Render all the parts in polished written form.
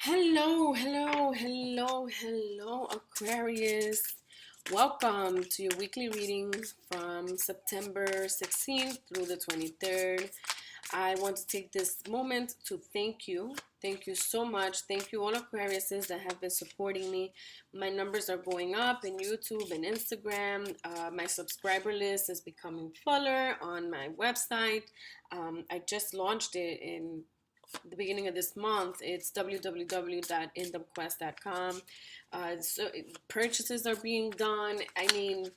Hello, hello, hello, hello, Aquarius. Welcome to your weekly reading from September 16th through the 23rd. I want to take this moment to thank you. Thank you so much. Thank you, all Aquariuses that have been supporting me. My numbers are going up in YouTube and Instagram. My subscriber list is becoming fuller on my website. I just launched it in the beginning of this month. It's www.indumquest.com. So purchases are being done. I mean,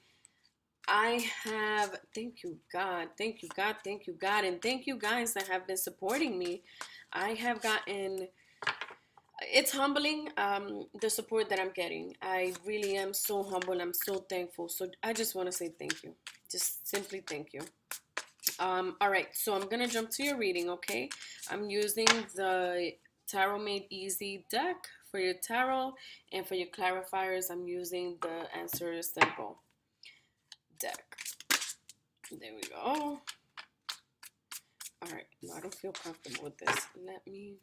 I have, thank you, God, thank you, God, thank you, God, and thank you guys that have been supporting me. I have gotten, it's humbling, the support that I'm getting. I really am so humble. I'm so thankful. So I just want to say thank you. Just simply thank you. All right, so I'm gonna jump to your reading, okay? I'm using the Tarot Made Easy deck for your tarot, and for your clarifiers, I'm using the Answer Simple deck. There we go. All right, no, I don't feel comfortable with this. Let me.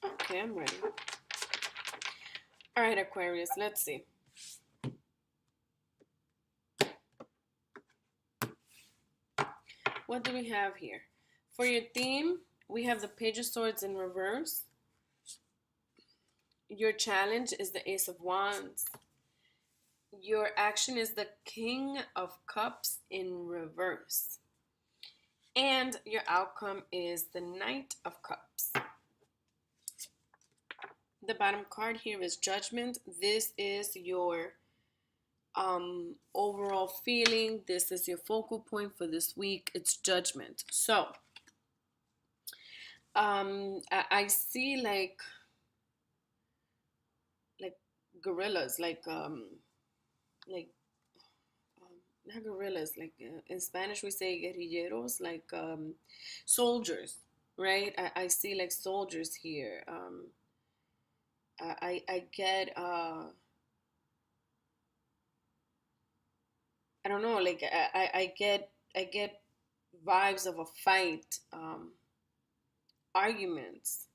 Okay, I'm ready. All right, Aquarius, let's see. What do we have here? For your theme, we have the Page of Swords in reverse. Your challenge is the Ace of Wands. Your action is the King of Cups in reverse. And your outcome is the Knight of Cups. The bottom card here is Judgment. This is your overall feeling. This is your focal point for this week. It's Judgment. So I see like gorillas, like not gorillas, like in Spanish we say guerrilleros, like soldiers, right? I see like soldiers here. I get I don't know, like I get vibes of a fight, arguments,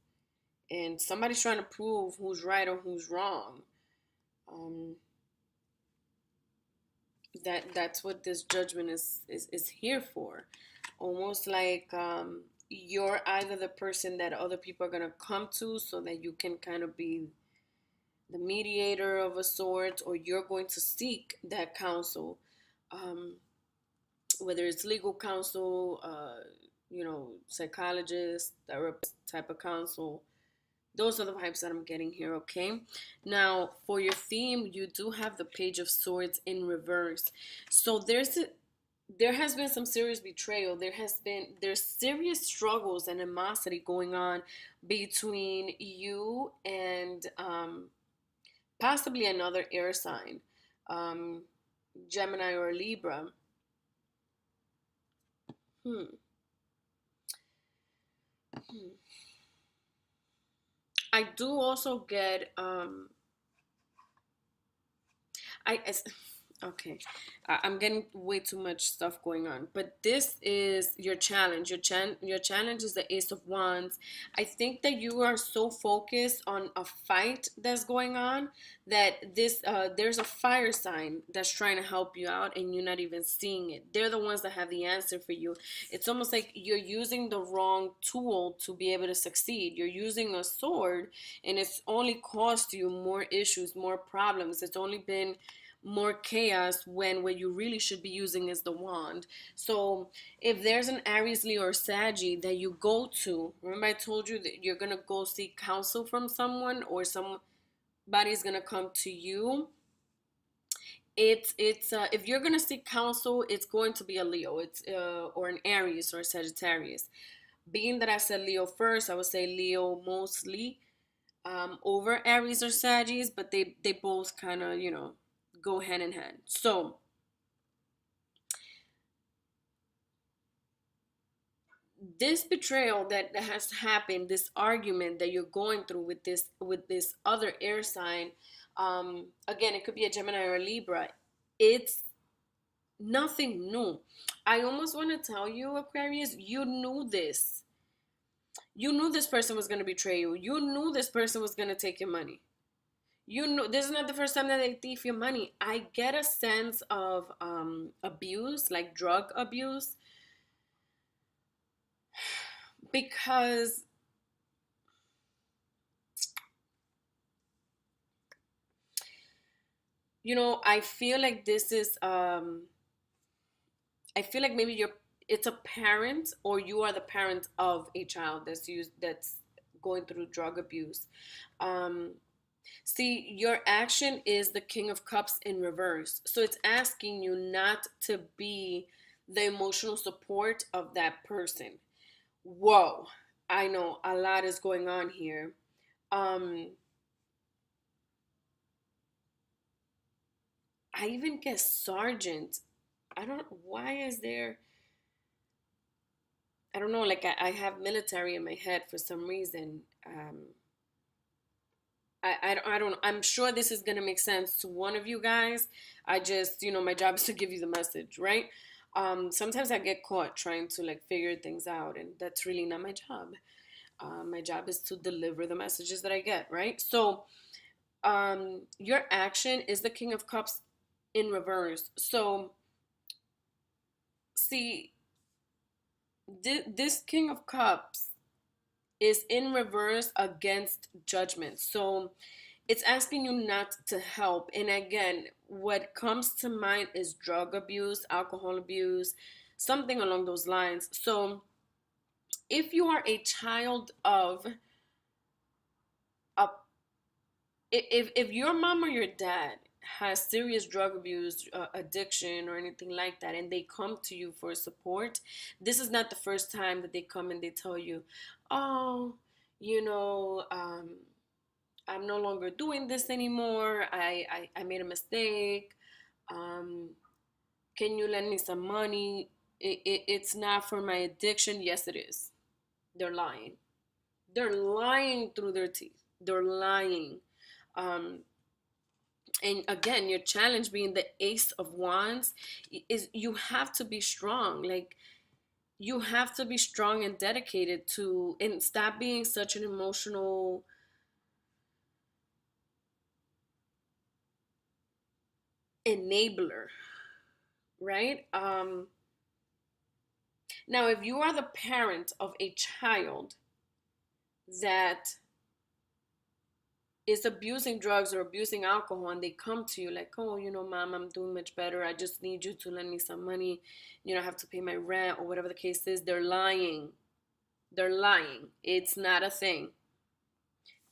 and somebody's trying to prove who's right or who's wrong. Um, that's what this judgment is here for. Almost like you're either the person that other people are gonna come to so that you can kind of be the mediator of a sort, or you're going to seek that counsel, um, whether it's legal counsel, psychologist, therapist type of counsel. Those are the vibes that I'm getting here, okay? Now, for your theme, you do have the Page of Swords in reverse. So there has been some serious betrayal. There's serious struggles and animosity going on between you and possibly another air sign, um, Gemini or Libra. Hmm. Hmm. I do also get I as okay. I'm getting way too much stuff going on, but this is your challenge. Your challenge is the Ace of Wands. I think that you are so focused on a fight that's going on that this there's a fire sign that's trying to help you out, and you're not even seeing it. They're the ones that have the answer for you. It's almost like you're using the wrong tool to be able to succeed. You're using a sword, and it's only caused you more issues, more problems. It's only been more chaos when what you really should be using is the wand. So if there's an Aries, Leo, or Saggy that you go to, remember I told you that you're gonna go seek counsel from someone, or somebody's gonna come to you. It's if you're gonna seek counsel, it's going to be a Leo, it's or an Aries or a Sagittarius. Being that I said Leo first, I would say Leo mostly over Aries or Saggies, but they both kind of go hand in hand. So this betrayal that has happened, this argument that you're going through with this other air sign, again, it could be a Gemini or a Libra. It's nothing new. I almost want to tell you, Aquarius, you knew this. You knew this person was going to betray you. You knew this person was going to take your money. You know, this is not the first time that they thief your money. I get a sense of abuse, like drug abuse, because I feel like this is I feel like maybe it's a parent, or you are the parent of a child that's going through drug abuse. Um, See, your action is the King of Cups in reverse. So it's asking you not to be the emotional support of that person. Whoa, I know a lot is going on here. Um, I even get sergeant. I don't why is there I don't know, like I have military in my head for some reason. I don't, I'm sure this is going to make sense to one of you guys. I just, my job is to give you the message, right? Sometimes I get caught trying to like figure things out, and that's really not my job. My job is to deliver the messages that I get, right? So, your action is the King of Cups in reverse. So, see, this King of Cups is in reverse against judgment. So, it's asking you not to help. And again, what comes to mind is drug abuse, alcohol abuse, something along those lines. So if you are a child of a if your mom or your dad has serious drug abuse, addiction, or anything like that, and they come to you for support, this is not the first time that they come and they tell you, oh, you know um, I'm no longer doing this anymore. I made a mistake. Um, can you lend me some money? It's not for my addiction. Yes, it is. They're lying. They're lying through their teeth. They're lying. Um, and again, your challenge being the Ace of Wands is you have to be strong. Like, you have to be strong and dedicated to, and stop being such an emotional enabler, right? Now, if you are the parent of a child that is abusing drugs or abusing alcohol, and they come to you like, oh, mom, I'm doing much better. I just need you to lend me some money. I have to pay my rent or whatever the case is. They're lying. They're lying. It's not a thing.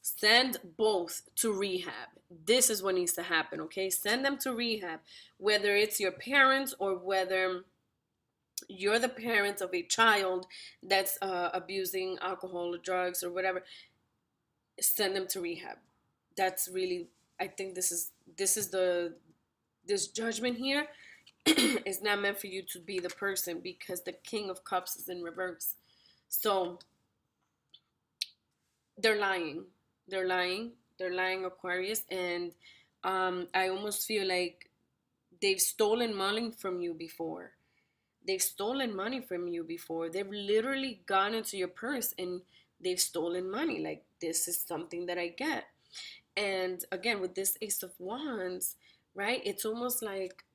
Send both to rehab. This is what needs to happen, okay? Send them to rehab, whether it's your parents or whether you're the parent of a child that's abusing alcohol or drugs or whatever. Send them to rehab. That's really, I think this is this judgment here is not meant for you to be the person, because the King of Cups is in reverse. So they're lying. They're lying, Aquarius. And I almost feel like they've stolen money from you before. They've stolen money from you before. They've literally gone into your purse and they've stolen money. Like, this is something that I get. And again, with this Ace of Wands, right? It's almost like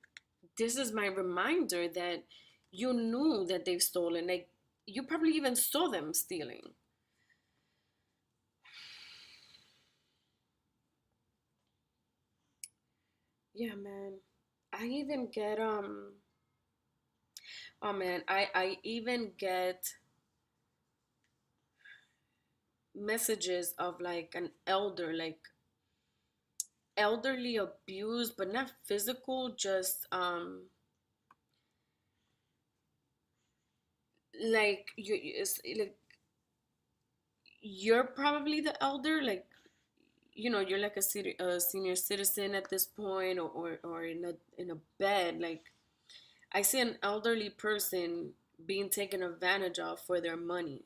this is my reminder that you knew that they've stolen. Like, you probably even saw them stealing. Yeah, man. I even get oh man, I even get messages of like an elder, like elderly abuse, but not physical, just like it's like you're probably the elder, like you're like a senior citizen at this point, or in a bed. Like, I see an elderly person being taken advantage of for their money,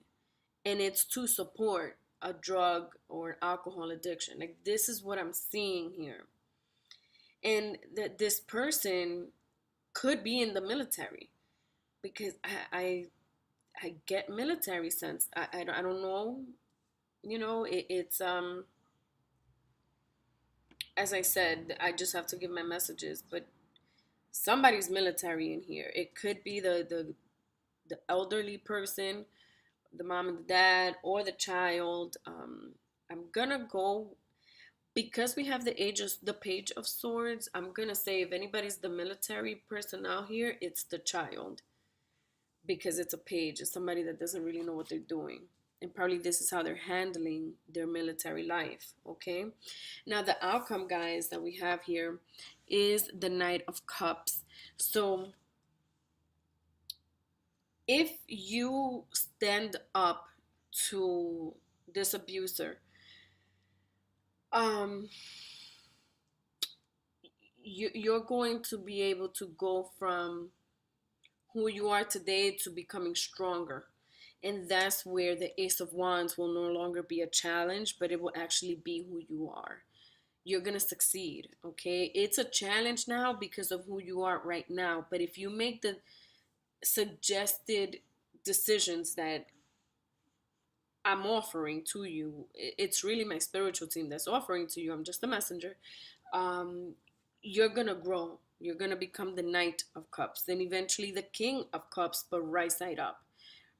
and it's to support a drug or alcohol addiction. Like, this is what I'm seeing here. And that this person could be in the military, because I get military sense. I don't know. It's as I said, I just have to give my messages, but somebody's military in here. It could be the elderly person, the mom and the dad, or the child. I'm gonna go because we have the page of swords. I'm gonna say if anybody's the military personnel here, it's the child because it's a page. It's somebody that doesn't really know what they're doing. And probably this is how they're handling their military life. Okay. Now, the outcome, guys, that we have here is the Knight of Cups. So, if you stand up to this abuser, um, you're going to be able to go from who you are today to becoming stronger. And that's where the Ace of Wands will no longer be a challenge, but it will actually be who you are. You're going to succeed, okay? It's a challenge now because of who you are right now. But if you make the suggested decisions that I'm offering to you, it's really my spiritual team that's offering to you. I'm just a messenger. Um, you're going to grow. You're going to become the Knight of Cups, then eventually the King of Cups, but right side up.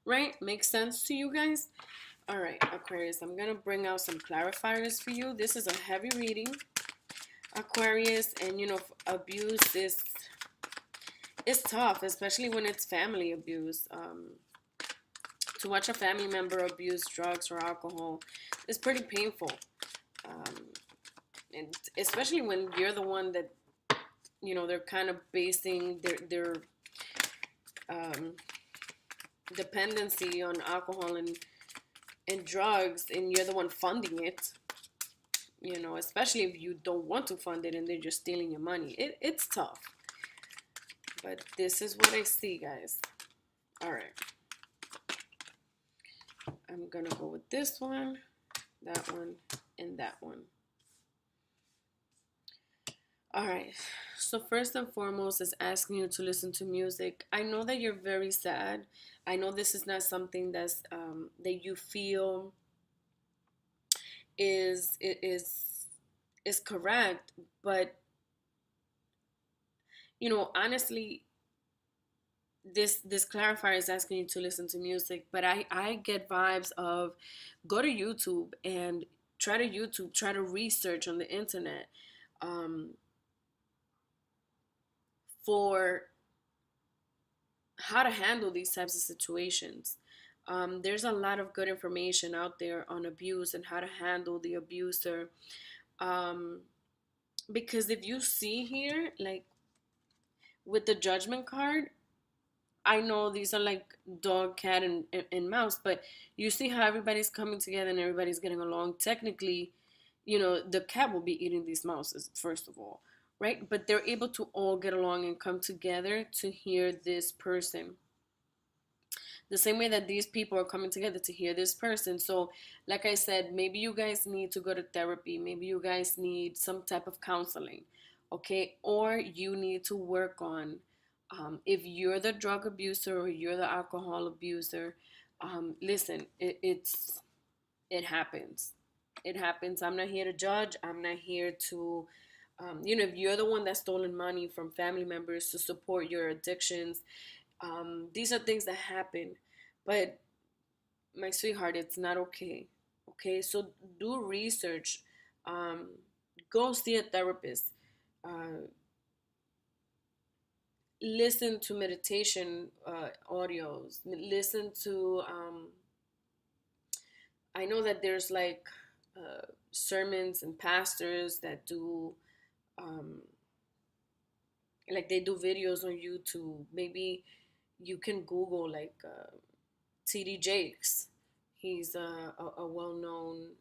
Right? Makes sense to you guys? All right, Aquarius, I'm going to bring out some clarifiers for you. This is a heavy reading, Aquarius, and abuse is tough, especially when it's family abuse. To watch a family member abuse drugs or alcohol is pretty painful. Um, and especially when you're the one that, they're kind of basing their um, dependency on alcohol and drugs, and you're the one funding it, especially if you don't want to fund it and they're just stealing your money. It's tough. But this is what I see, guys. All right. I'm going to go with this one, that one, and that one. All right. So first and foremost is asking you to listen to music. I know that you're very sad. I know this is not something that you feel is correct, but honestly, this clarifier is asking you to listen to music, but I get vibes of go to YouTube and try to research on the internet um, for how to handle these types of situations. There's a lot of good information out there on abuse and how to handle the abuser. Um, because if you see here, like with the judgment card, I know these are like dog, cat, and mouse, but you see how everybody's coming together and everybody's getting along. Technically, the cat will be eating these mouses, first of all, right? But they're able to all get along and come together to hear this person. The same way that these people are coming together to hear this person. So, like I said, maybe you guys need to go to therapy. Maybe you guys need some type of counseling, okay? Or you need to work on, if you're the drug abuser or you're the alcohol abuser, listen, it happens. It happens. I'm not here to judge. I'm not here to, if you're the one that's stolen money from family members to support your addictions, these are things that happen. But my sweetheart, it's not okay. Okay, so do research. Um, Go see a therapist. Uh, Listen to meditation audios. Listen to. I know that there's like sermons and pastors that do um, like they do videos on YouTube. Maybe you can Google like TD Jakes. He's a well-known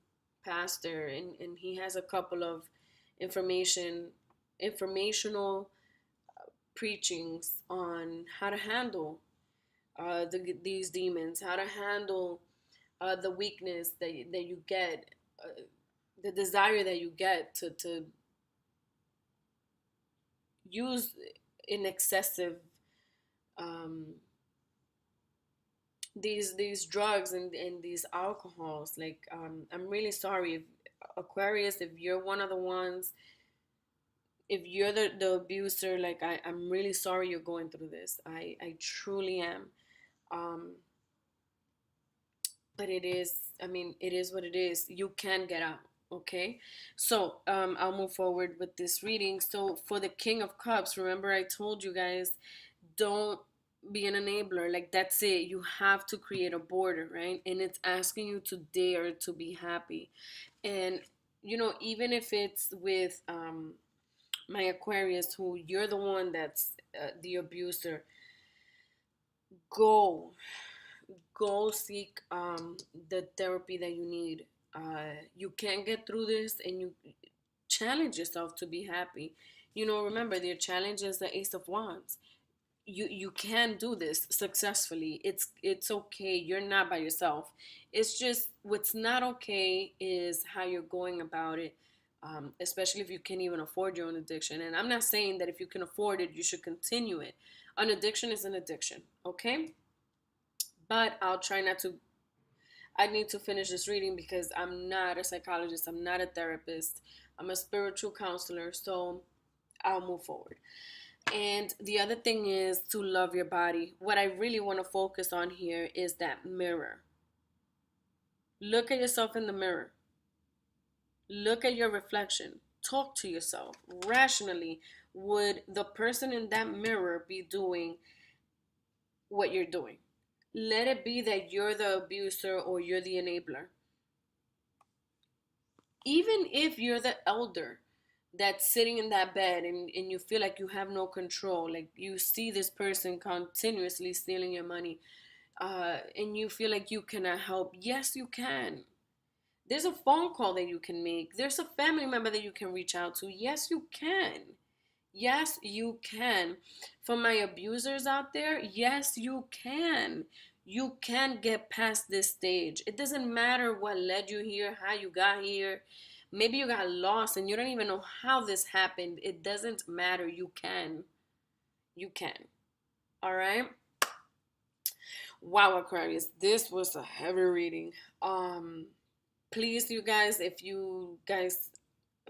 pastor, and he has a couple of informational preachings on how to handle these demons, how to handle the weakness that you get, the desire that you get to use in excessive um, these drugs and these alcohols. Like, I'm really sorry if Aquarius, if you're one of the ones, if you're the abuser, like, I'm really sorry you're going through this. I truly am. um but it is, I mean, it is what it is. You can get out. Okay, so I'll move forward with this reading. So for the King of Cups, remember I told you guys, don't be an enabler. Like, that's it. You have to create a border, right? And it's asking you to dare to be happy. And even if it's with my Aquarius, who you're the one that's the abuser, go go seek the therapy that you need. You can get through this, and you challenge yourself to be happy. Remember, your challenge is the Ace of Wands. You can do this successfully. It's okay. You're not by yourself. It's just what's not okay is how you're going about it. Especially if you can't even afford your own addiction. And I'm not saying that if you can afford it, you should continue it. An addiction is an addiction, okay? But I'll try not to. I need to finish this reading because I'm not a psychologist, I'm not a therapist, I'm a spiritual counselor, so I'll move forward. And the other thing is to love your body. What I really want to focus on here is that mirror. Look at yourself in the mirror. Look at your reflection. Talk to yourself rationally. Would the person in that mirror be doing what you're doing? Let it be that you're the abuser or you're the enabler. Even if you're the elder that's sitting in that bed, and you feel like you have no control, like you see this person continuously stealing your money, and you feel like you cannot help, yes, you can. There's a phone call that you can make. There's a family member that you can reach out to. Yes, you can. Yes, you can. For my abusers out there, yes, you can. You can get past this stage. It doesn't matter what led you here, how you got here. Maybe you got lost and you don't even know how this happened. It doesn't matter. You can. You can. All right? Wow, Aquarius, this was a heavy reading. Um, Please, you guys, if you guys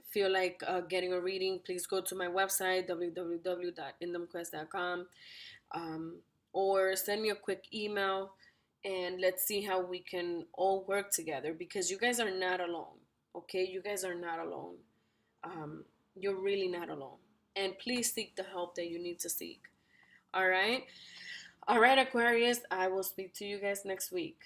feel like getting a reading, please go to my website, www.inthemquest.com, um, or send me a quick email, and let's see how we can all work together, because you guys are not alone. Okay, you guys are not alone. um, you're really not alone, and please seek the help that you need to seek. All right, all right, Aquarius, I will speak to you guys next week.